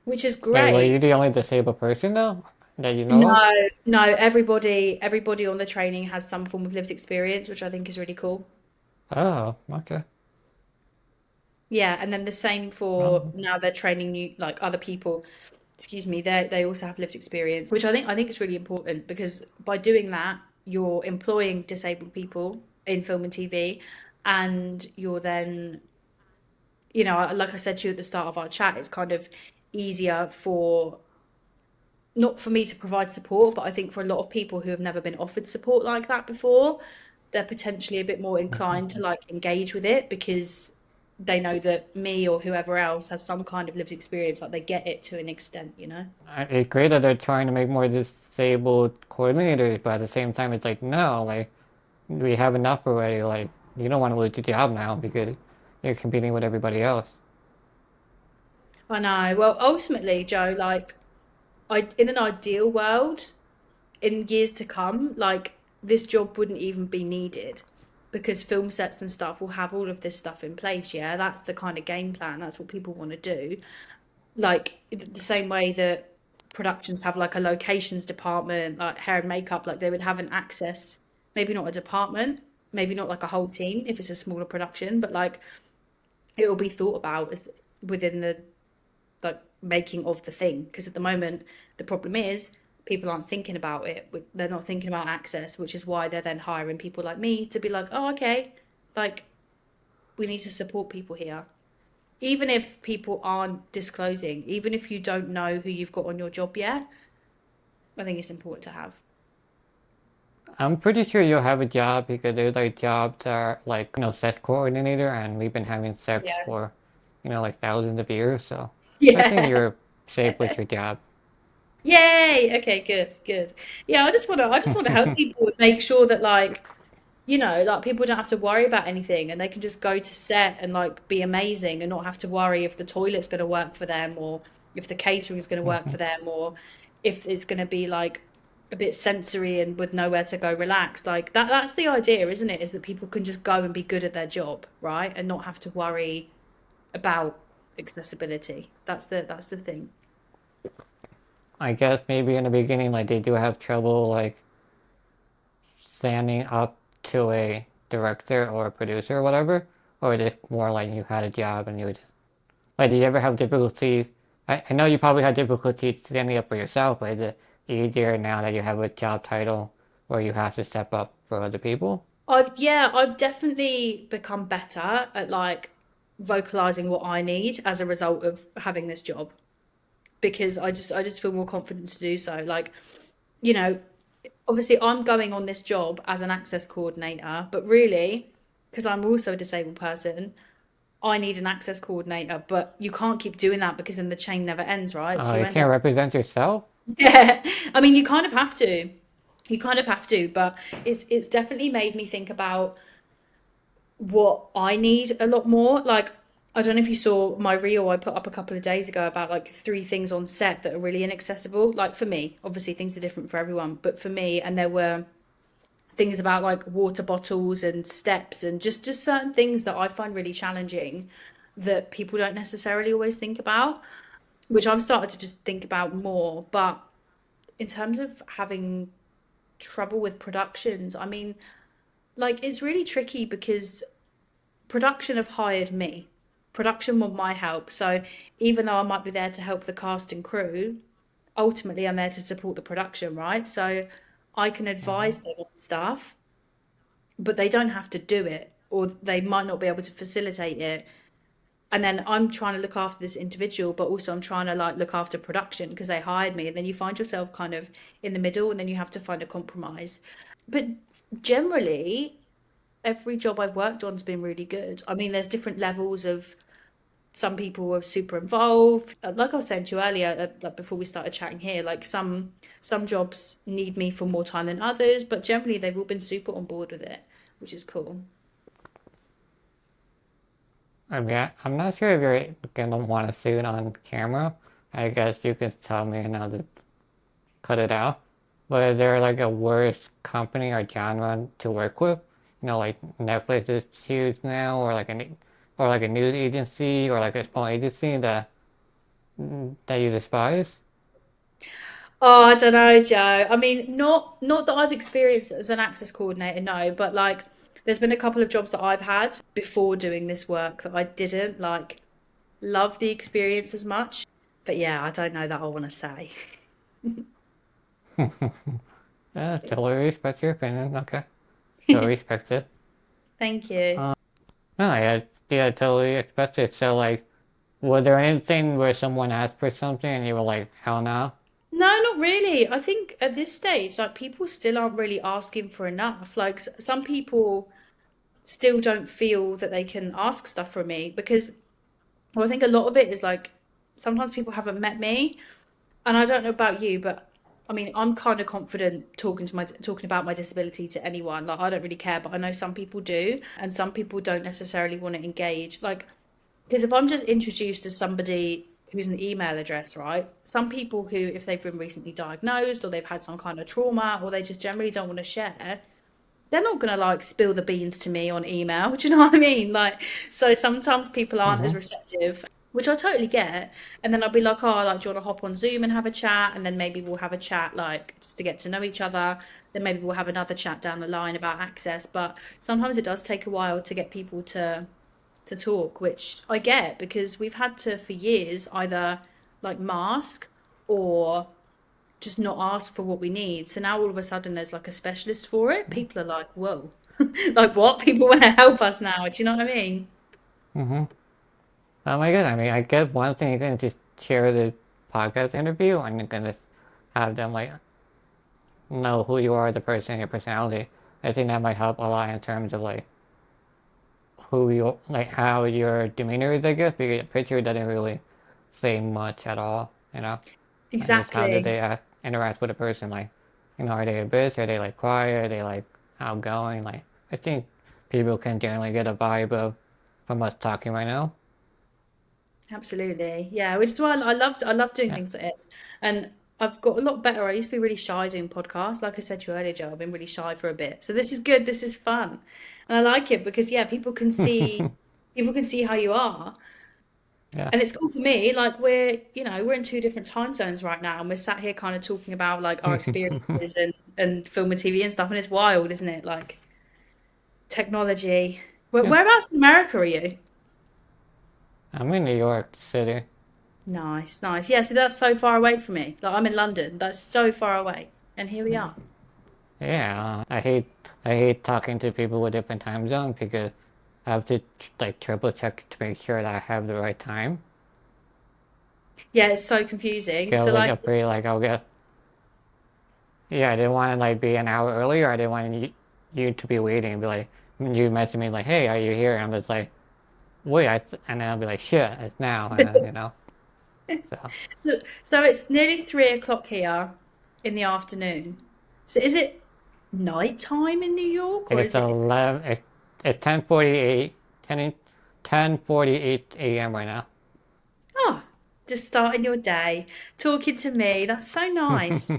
Which is like, were great. you the only disabled person though that you know of? No, no, everybody on the training has some form of lived experience, which I think is really cool. Oh, okay. Yeah, and then the same for Oh, now they're training new like other people. Excuse me, they also have lived experience, which I think is really important because by doing that, you're employing disabled people in film and TV, and you're then, like I said to you at the start of our chat, it's kind of easier for not for me to provide support, but I think for a lot of people who have never been offered support like that before, they're potentially a bit more inclined to like engage with it because they know that me or whoever else has some kind of lived experience, like they get it to an extent, you know? it's great that they're trying to make more disabled coordinators, but at the same time, it's like, no, like, we have enough already. Like, you don't want to lose your job now because you're competing with everybody else. I know. Well, ultimately, Joe, like in an ideal world, in years to come, like this job wouldn't even be needed because film sets and stuff will have all of this stuff in place. Yeah, that's the kind of game plan. That's what people want to do. Like the same way that productions have like a locations department, like hair and makeup, like they would have an access, maybe not a department, maybe not like a whole team if it's a smaller production, but like it will be thought about as within the like making of the thing. Because at the moment, the problem is people aren't thinking about it. They're not thinking about access, which is why they're then hiring people like me to be like, oh, okay, like we need to support people here. Even if people aren't disclosing, even if you don't know who you've got on your job yet, I think it's important to have. I'm pretty sure you'll have a job because there's like jobs that are like, set coordinator, and we've been having sex Yeah. for, like thousands of years. So I think Yeah. you're safe with your job. Yay. Okay, good, good. Yeah, I just want to help people and make sure that like like people don't have to worry about anything and they can just go to set and like be amazing and not have to worry if the toilet's going to work for them or if the catering is going to work for them or if it's going to be like a bit sensory and with nowhere to go relax. Like that's the idea, isn't it? Is that people can just go and be good at their job, right? And not have to worry about accessibility. That's the thing. I guess maybe in the beginning, like they do have trouble like standing up to a director or a producer or whatever, or is it more like you had a job and you would like, did you ever have difficulties? I know you probably had difficulties standing up for yourself, but is it easier now that you have a job title where you have to step up for other people? I've definitely become better at like vocalizing what I need as a result of having this job because I just feel more confident to do so. Like, you know, obviously I'm going on this job as an access coordinator, but really, because I'm also a disabled person, I need an access coordinator, but you can't keep doing that because then the chain never ends, right? So you You end up, can't represent yourself? yeah. I mean, you kind of have to. You kind of have to, but it's definitely made me think about what I need a lot more. Like, I don't know if you saw my reel I put up a couple of days ago about like 3 things on set that are really inaccessible. Like for me, obviously things are different for everyone, but for me, and there were things about like water bottles and steps and just certain things that I find really challenging that people don't necessarily always think about, which I've started to just think about more. But in terms of having trouble with productions, I mean, like it's really tricky because production have hired me. Production want my help. So even though I might be there to help the cast and crew, ultimately I'm there to support the production, right? So I can advise them on stuff, but they don't have to do it, or they might not be able to facilitate it. And then I'm trying to look after this individual, but also I'm trying to like look after production because they hired me. And then you find yourself kind of in the middle, and then you have to find a compromise. But generally, every job I've worked on's been really good. I mean, there's different levels of some people are super involved. Like I was saying to you earlier, like before we started chatting here, like some jobs need me for more time than others, but generally they've all been super on board with it, which is cool. I mean, I'm not sure if you're gonna want to see it on camera. I guess you can tell me and I'll just cut it out. But is there like a worse company or genre to work with? Like Netflix is huge now, or like a news agency, or like a small agency that you despise. Oh, I don't know, Joe. I mean, not that I've experienced as an access coordinator, no, but like there's been a couple of jobs that I've had before doing this work that I didn't like love the experience as much. But yeah, I don't know that I want to say. Yeah, totally respect your opinion. Okay, totally respect it. Thank you. No, yeah, totally expect it. So like, was there anything where someone asked for something and you were like, hell no? No, not really. I think at this stage, like people still aren't really asking for enough. Like some people still don't feel that they can ask stuff from me because, well, I think a lot of it is like sometimes people haven't met me, and I don't know about you, but I mean, I'm kind of confident talking about my disability to anyone. Like I don't really care, but I know some people do, and some people don't necessarily want to engage. Like because if I'm just introduced as somebody who's an email address, right? Some people who, if they've been recently diagnosed or they've had some kind of trauma or they just generally don't want to share, they're not going to like spill the beans to me on email. Do you know what I mean? Like, so sometimes people aren't as Mm-hmm. receptive, which I totally get. And then I'll be like, oh, like, do you want to hop on Zoom and have a chat? And then maybe we'll have a chat, like, just to get to know each other. Then maybe we'll have another chat down the line about access. But sometimes it does take a while to get people to talk, which I get because we've had to for years either like mask or just not ask for what we need. So now all of a sudden there's like a specialist for it. People are like, whoa, like what? People want to help us now. Do you know what I mean? Mm-hmm. Oh my god, I mean, I get one thing, you can just share the podcast interview and you're gonna have them like know who you are, the person, your personality. I think that might help a lot in terms of like like how your demeanor is, I guess, because a picture doesn't really say much at all, and just how do Exactly. they interact with a person, like, are they a bitch, are they like quiet, are they like outgoing, like, I think people can generally get a vibe of from us talking right now. Absolutely. Yeah, which is why I love doing Yeah. things like this. And I've got a lot better. I used to be really shy doing podcasts. Like I said to you earlier, Joe, I've been really shy for a bit. So this is good. This is fun. And I like it because yeah, people can see how you are. Yeah. And it's cool for me. Like we're in two different time zones right now, and we're sat here kind of talking about like our experiences and film and TV and stuff, and it's wild, isn't it? Like technology. Yeah. Whereabouts in America are you? I'm in New York City. Nice, nice. Yeah, so that's so far away from me. Like I'm in London. That's so far away. And here we are. Yeah, I hate talking to people with different time zones because I have to like triple check to make sure that I have the right time. Yeah, it's so confusing. Feel So like like afraid like I'll get yeah, I didn't want to like be an hour earlier. I didn't want you to be waiting and be like you message me like, hey, are you here? And I'm just like, wait, and then I'll be like, shit, it's now, and then so so it's nearly 3 o'clock here in the afternoon. So is it night time in New York or it's is it 11, it's 10:48, 10:48 a.m. right now. oh just starting your day, talking to me. That's so nice.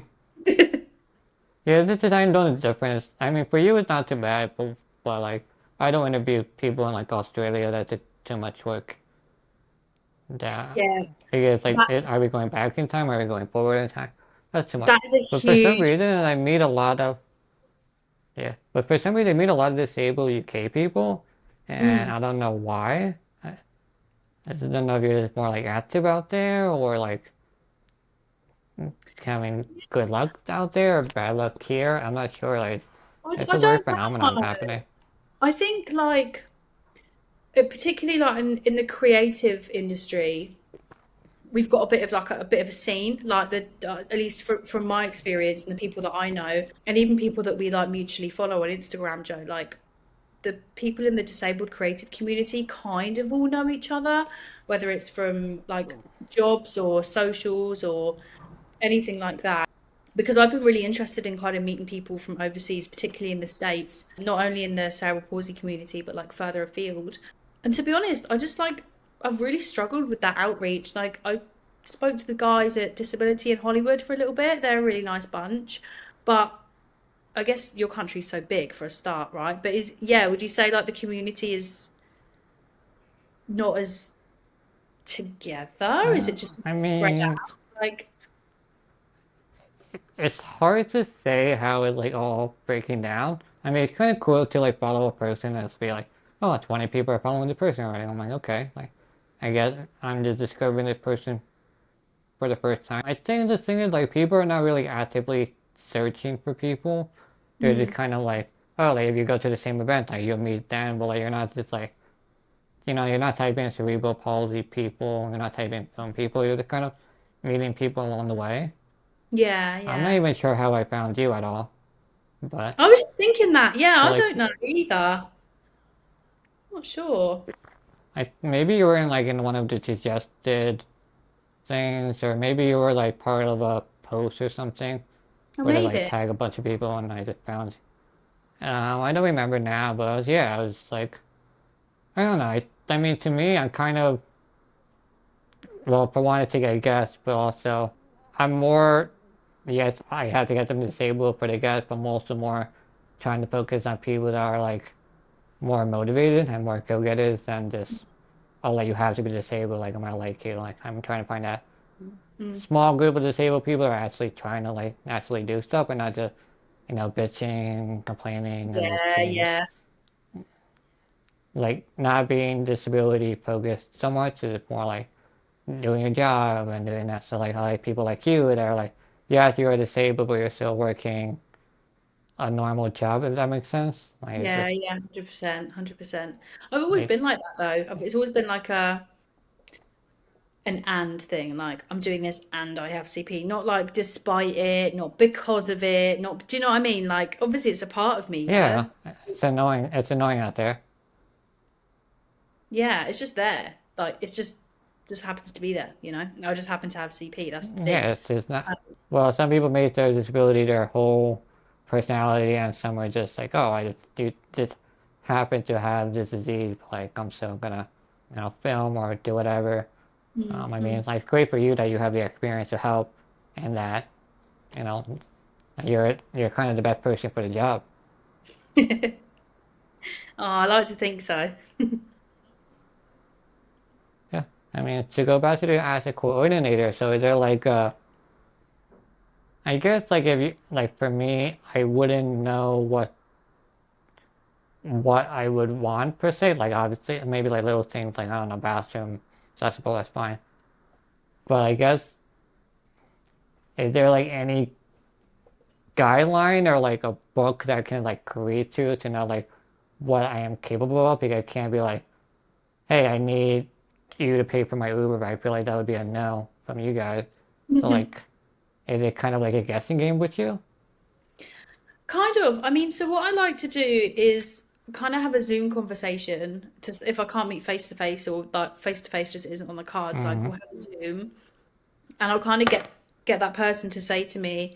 Yeah, the time zone difference. I mean, for you it's not too bad, but like I don't interview people in like Australia. That's too much work. Yeah, Yeah, because like, that's are we going back in time? Or are we going forward in time? That's too much. that is a But for some huge reason, I meet a lot of yeah. But for some reason, I meet a lot of disabled UK people, and mm. I don't know why. I don't know if you're just more like active out there or like having good luck out there or bad luck here. I'm not sure. Like, it's I a weird don't phenomenon know. happening. I think like particularly like in the creative industry, we've got a bit of like a bit of a scene, like the at least from my experience and the people that I know, and even people that we like mutually follow on Instagram, Joe. Like the people in the disabled creative community kind of all know each other, whether it's from like jobs or socials or anything like that. Because I've been really interested in kind of meeting people from overseas, particularly in the States, not only in the cerebral palsy community, but like further afield. And to be honest, I've really struggled with that outreach. Like I spoke to the guys at Disability in Hollywood for a little bit. They're a really nice bunch. But I guess your country's so big for a start, right? But would you say like the community is not as together? Is it just I spread mean, out? Like, it's hard to say how it like all breaking down. I mean, it's kind of cool to like follow a person and just be like, oh, 20 people are following the person already. I'm like, okay, like, I guess I'm just discovering the person for the first time. I think the thing is like people are not really actively searching for people. They're just mm, kind of like, oh, like if you go to the same event, like you'll meet them, but like you're not just like, you're not typing in cerebral palsy people, you're not typing film people, you're just kind of meeting people along the way. yeah, I'm not yeah. even sure how I found you at all, but I was just thinking that. Yeah, but I like don't know either. Not sure. maybe you were in like in one of the suggested things, or maybe you were like part of a post or something Or where they like maybe. tag a bunch of people and I just found I don't remember now, but yeah, I was like, I don't know. I mean, to me, I'm kind of, well, for one, to take a guess, but also, I'm more, yes, I have to get them disabled for the guess, but I'm also more trying to focus on people that are like more motivated and more go-getters than just, oh, like you have to be disabled, like I'm gonna like you. Like, I'm trying to find that Mm. small group of disabled people are actually trying to like actually do stuff and not just, bitching, complaining, and just Yeah, being yeah. like not being disability focused so much. It's more like doing your job and doing that. So like I like people like you that are like, yes, you're disabled, but you're still working a normal job. If that makes sense. Like it's Yeah, just yeah, 100%, 100%. I've always like been like that though. It's always been like an and thing. Like I'm doing this and I have CP, not like despite it, not because of it, not. Do you know what I mean? Like obviously it's a part of me, yeah. yeah, it's annoying. It's annoying out there. Yeah, it's just there. Like it's just happens to be there, you know? I just happen to have CP. That's the Yeah, thing. it's just not. Well, some people make their disability their whole personality, and some are just like, oh, just happen to have this disease. Like I'm still gonna, film or do whatever. I mean, Mm-hmm. it's like great for you that you have the experience to help, and that you know you're kind of the best person for the job. Oh, I like to think so. Yeah, I mean, to go back to the as a coordinator, so is there like I guess like if you like for me, I wouldn't know what I would want per se. Like obviously, maybe like little things like I don't know, bathroom accessible, that's fine. But I guess is there like any guideline or like a book that can like read to know like what I am capable of? Because it can't be like, hey, I need you to pay for my Uber, but I feel like that would be a no from you guys. So like, is it kind of like a guessing game with you? Kind of. I mean, so what I like to do is kind of have a Zoom conversation. Just if I can't meet face to face or like face to face just isn't on the cards, like Mm-hmm. we'll have a Zoom and I'll kind of get that person to say to me,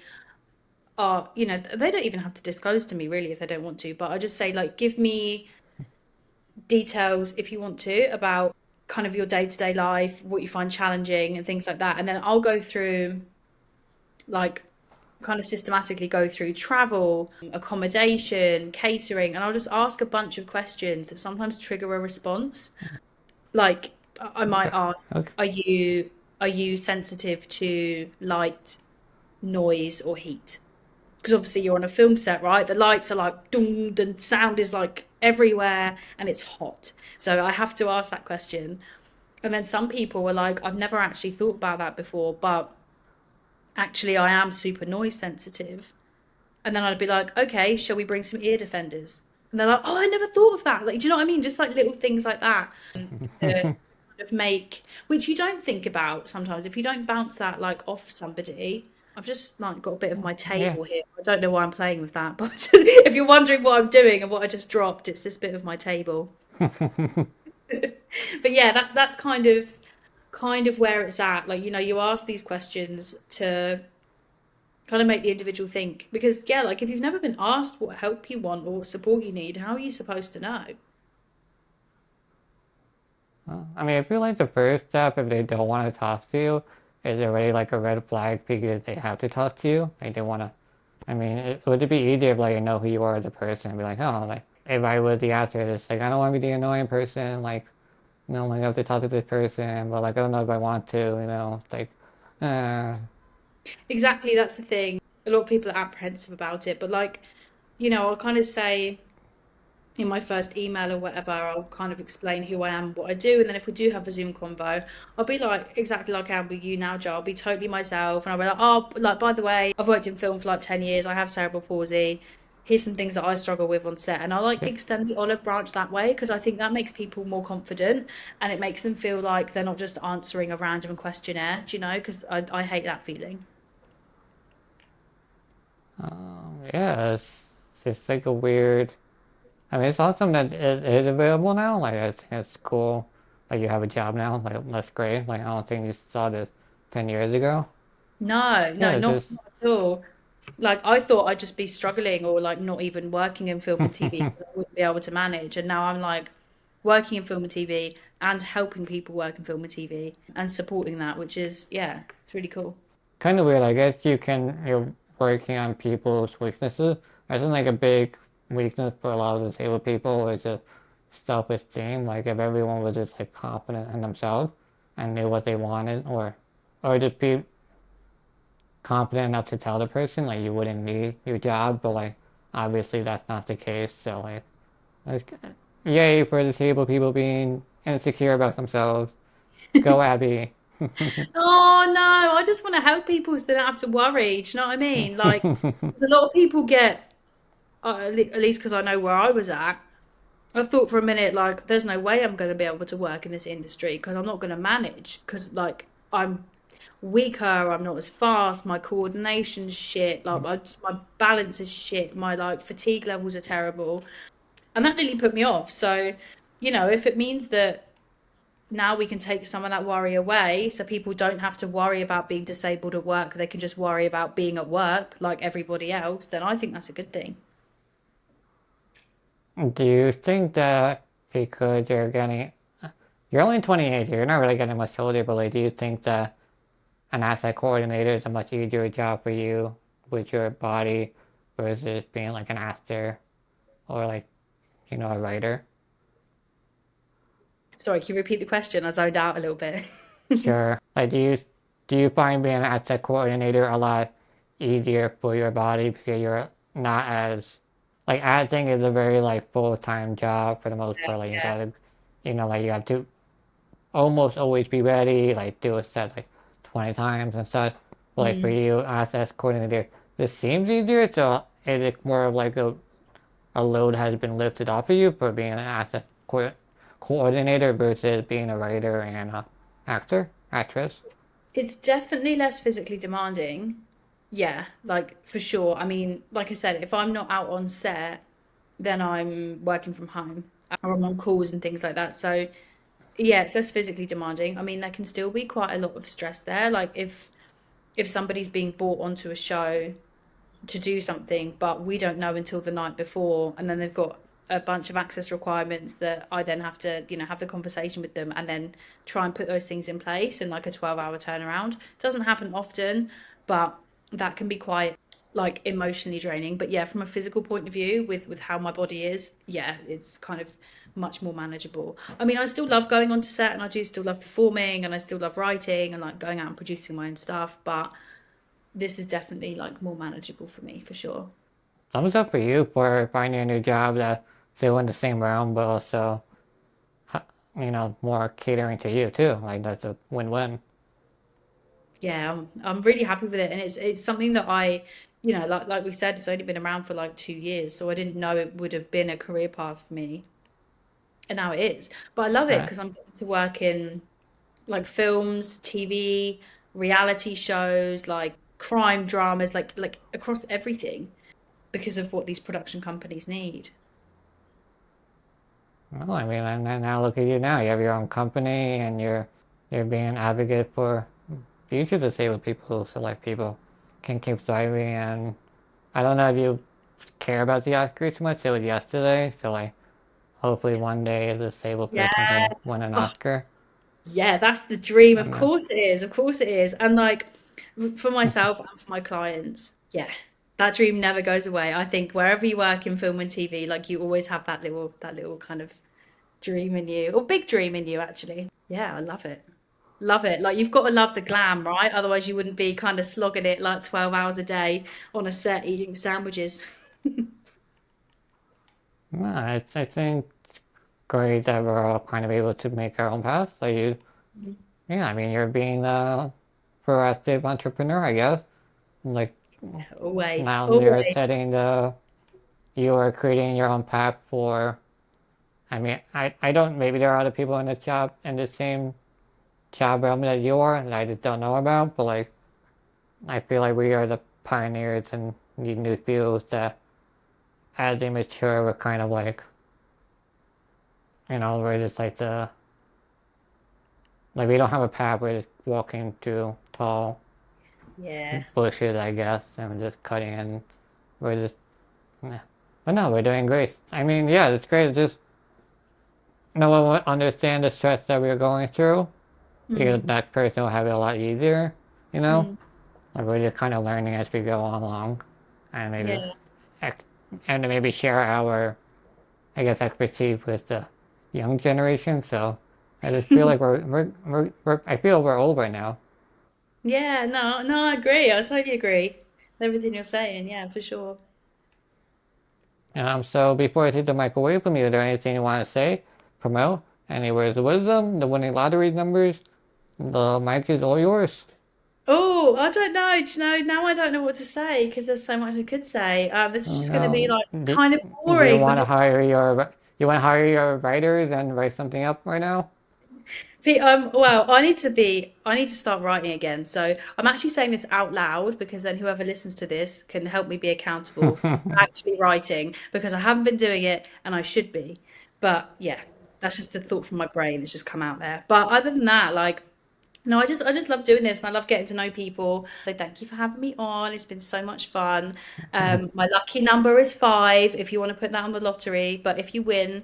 they don't even have to disclose to me really if they don't want to, but I just say like, give me details if you want to about kind of your day-to-day life, what you find challenging and things like that. And then I'll go through like kind of systematically go through travel, accommodation, catering, and I'll just ask a bunch of questions that sometimes trigger a response. Like I might ask, Okay. are you sensitive to light, noise, or heat? Because obviously you're on a film set, right? The lights are like dong, the sound is like everywhere, and it's hot. So I have to ask that question. And then some people were like, I've never actually thought about that before, but actually I am super noise sensitive. And then I'd be like, okay, shall we bring some ear defenders? And they're like, oh, I never thought of that. Like, do you know what I mean? Just like little things like that to kind of make, which you don't think about sometimes. If you don't bounce that like off somebody, I've just like got a bit of my Yeah. table here. I don't know why I'm playing with that, but if you're wondering what I'm doing and what I just dropped, it's this bit of my table. But yeah, that's kind of where it's at. Like, you ask these questions to kind of make the individual think because yeah, like if you've never been asked what help you want or what support you need, how are you supposed to know? I mean, I feel like the first step, if they don't want to talk to you, is already like a red flag because they have to talk to you. Like they want to. I mean, would it be easier if like I know who you are as a person and be like, oh, like if I was the actor, it's like I don't want to be the annoying person. Like, like I have to talk to this person, but like I don't know if I want to. It's like, uh, Exactly, that's the thing. A lot of people are apprehensive about it, but like, I'll kind of say in my first email or whatever, I'll kind of explain who I am, what I do, and then if we do have a Zoom convo, I'll be like exactly like I am with you now, Joe. I'll be totally myself, and I'll be like, oh, like by the way, I've worked in film for like 10 years. I have cerebral palsy. Here's some things that I struggle with on set, and I like yeah. extend the olive branch that way because I think that makes people more confident, and it makes them feel like they're not just answering a random questionnaire. Do you know? Because I hate that feeling. Yeah, it's just like a weird. I mean, it's awesome that it is available now. Like, I think it's cool. Like, you have a job now. Like, that's great. Like, I don't think you saw this 10 years ago. No, Yeah, no, it's just. not at all. Like I thought I'd just be struggling or like not even working in film and TV because I wouldn't be able to manage. And now I'm like working in film and TV and helping people work in film and TV and supporting that, which is yeah, it's really cool. Kind of weird. I guess you're working on people's weaknesses. I think like a big weakness for a lot of disabled people is just self-esteem. Like if everyone was just like confident in themselves and knew what they wanted, or just be confident enough to tell the person like you wouldn't need your job, but like obviously that's not the case. So like yay for disabled people being insecure about themselves. Go Abbie. Oh no, I just want to help people so they don't have to worry. Do you know what I mean? Like, 'cause a lot of people get, at least because I know where I was at, I thought for a minute, like, there's no way I'm going to be able to work in this industry because I'm not going to manage because, like, I'm weaker, I'm not as fast, my coordination's shit, like, my balance is shit, my, like, fatigue levels are terrible. And that really put me off. So, if it means that now we can take some of that worry away so people don't have to worry about being disabled at work, they can just worry about being at work like everybody else, then I think that's a good thing. Do you think that because you're only 28, you're not really getting much older, but like, do you think that an asset coordinator is a much easier job for you with your body versus being like an actor or like, a writer? Sorry, can you repeat the question? I zoned out a little bit. Sure. Like, do you find being an asset coordinator a lot easier for your body because you're not as like acting is a very like full-time job for the most part. Like you Yeah. gotta, like you have to almost always be ready, like do a set like 20 times and such. But like for Mm. you, as coordinator, this seems easier. So is it more of like a load has been lifted off of you for being an coordinator versus being a writer and a actress? It's definitely less physically demanding. Yeah, like for sure. I mean, like I said, if I'm not out on set, then I'm working from home or I'm on calls and things like that. So, yeah, it's less physically demanding. I mean, there can still be quite a lot of stress there. Like if somebody's being brought onto a show to do something, but we don't know until the night before, and then they've got a bunch of access requirements that I then have to, have the conversation with them and then try and put those things in place in like a 12-hour turnaround. It doesn't happen often, but that can be quite like emotionally draining. But yeah, from a physical point of view, with how my body is, yeah, it's kind of much more manageable. I mean, I still love going onto set and I do still love performing and I still love writing and like going out and producing my own stuff, but this is definitely like more manageable for me for sure. Thumbs up for you for finding a new job that's still in the same realm, but also, more catering to you too. Like that's a win-win. Yeah, I'm really happy with it, and it's something that like we said, it's only been around for like 2 years, so I didn't know it would have been a career path for me, and now it is. But I love it Uh, because I'm getting to work in like films, TV, reality shows, like crime dramas, like across everything because of what these production companies need. well, I mean, and now look at you now. You have your own company, and you're being an advocate for future disabled people, so like people can keep thriving. And I don't know if you care about the Oscars too much. It was yesterday, so like hopefully one day a disabled Yeah. person can win an Oh, Oscar. yeah, that's the dream. Of And course it is. Of course it is. And like for myself and for my clients, yeah, that dream never goes away. I think wherever you work in film and TV, like you always have that little kind of dream in you, or big dream in you, actually. Yeah, I love it. Love it. Like you've got to love the glam, right? Otherwise you wouldn't be kind of slogging it like 12 hours a day on a set eating sandwiches. no, I think great that we're all kind of able to make our own path. So yeah, I mean, you're being a proactive entrepreneur, I guess. Like Always, now you're always. setting you are creating your own path for, I mean, I don't, maybe there are other people in the in the same job realm that you are, and I just don't know about, but like, I feel like we are the pioneers in these new fields that as they mature, we're kind of like, we're just like like we don't have a path, we're just walking through tall Yeah. bushes, I guess, and we're just cutting and we're just, yeah. But no, we're doing great. I mean, yeah, it's great. It's just no one will understand the stress that we're going through because Mm, that person will have it a lot easier, you know? mm, Like we're just kind of learning as we go along and maybe, yeah. and to maybe share our, I guess, expertise with the young generation. So I just feel like I feel we're old right now. Yeah, no, no, I agree. I totally agree with everything you're saying. Yeah, for sure. So before I take the mic away from you, is there anything you want to say, promote, any words of wisdom, the winning lottery numbers? The mic is all yours. Oh, I don't know. Do you know, now I don't know what to say because there's so much I could say. This is Oh just going to be no. like kind of Do you boring, but want to this hire your writers and write something up right now? Well, I need to start writing again. So I'm actually saying this out loud because then whoever listens to this can help me be accountable for actually writing because I haven't been doing it and I should be. But yeah, that's just the thought from my brain that's just come out there. But other than that, like, no, I just love doing this and I love getting to know people. So thank you for having me on. It's been so much fun. My lucky number is 5 if you want to put that on the lottery. But if you win,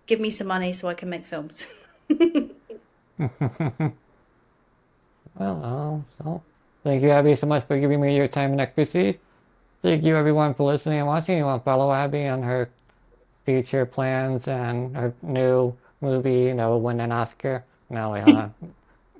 give me some money so I can make films. So thank you, Abby, so much for giving me your time and expertise. Thank you, everyone, for listening and watching. You want to follow Abby on her future plans and her new movie that will win an Oscar. No, wait, hold on.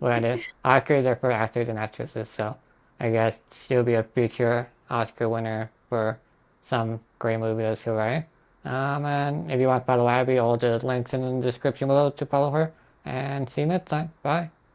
Well, the Oscars are for actors and actresses, so I guess she'll be a future Oscar winner for some great movie that she'll write. And if you want to follow Abby, all the links in the description below to follow her. And see you next time. Bye.